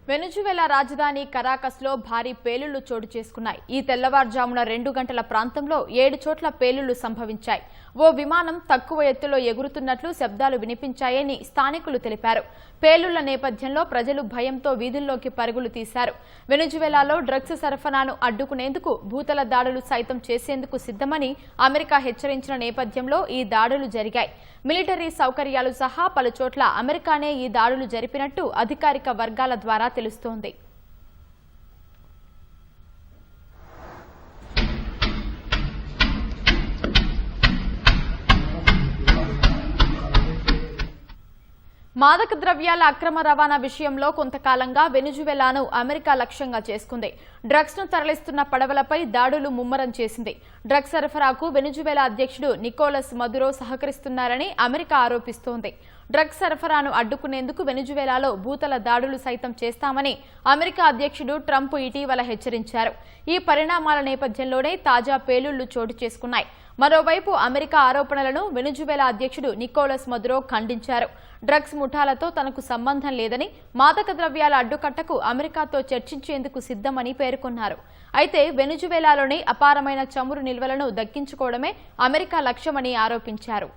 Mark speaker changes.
Speaker 1: వెనుజువేలా రాజధాని కరాకస్లో భారీ పేలుళ్లు చోటు చేసుకున్నాయి. ఈ తెల్లవారుజామున 2 గంటల ప్రాంతంలో 7 చోట్ల పేలుళ్లు సంభవించాయి. ఓ విమానం తక్కువ ఎత్తులో ఎగురుతున్నట్లు శబ్దాలు వినిపించాయని స్థానికులు తెలిపారు. పేలుళ్ల నేపథ్యంలో ప్రజలు భయంతో వీధుల్లోకి పరుగులు తీశారు. వెనుజువేలాలో డ్రగ్స్ సరఫరాను అడ్డుకునేందుకు భూతల దాడులు సైతం చేసేందుకు సిద్ధమని అమెరికా హెచ్చరించిన నేపథ్యంలో ఈ దాడులు జరిగాయి. మిలిటరీ సౌకర్యాలు సహా పలుచోట్ల అమెరికానే ఈ దాడులు జరిపినట్టు అధికారిక వర్గాల ద్వారా తెలుస్తోంది. మాదక ద్రవ్యాల అక్రమ రవాణా విషయంలో కొంతకాలంగా వెనుజువేలాను అమెరికా లక్ష్యంగా చేసుకుంది. డ్రగ్స్ ను తరలిస్తున్న పడవలపై దాడులు ముమ్మరం చేసింది. డ్రగ్స్ సరఫరాకు వెనుజువేలా అధ్యక్షుడు నికోలస్ మదురో సహకరిస్తున్నారని అమెరికా ఆరోపిస్తోంది. డ్రగ్స్ సరఫరాను అడ్డుకునేందుకు వెనుజువేలాలో భూతల దాడులు సైతం చేస్తామని అమెరికా అధ్యక్షుడు ట్రంప్ ఇటీవల హెచ్చరించారు. ఈ పరిణామాల నేపథ్యంలోనే తాజా పేలుళ్లు చోటు చేసుకున్నాయి. మరోవైపు అమెరికా ఆరోపణలను వెనుజువేలా అధ్యక్షుడు నికోలస్ మదురో ఖండించారు. డ్రగ్స్ ముఠాలతో తనకు సంబంధం లేదని, మాదక ద్రవ్యాల అడ్డుకట్టకు అమెరికాతో చర్చించేందుకు సిద్ధమని పేర్కొన్నారు. అయితే వెనుజువేలాలోని అపారమైన చమురు నిల్వలను దక్కించుకోవడమే అమెరికా లక్ష్యమని ఆరోపించారు.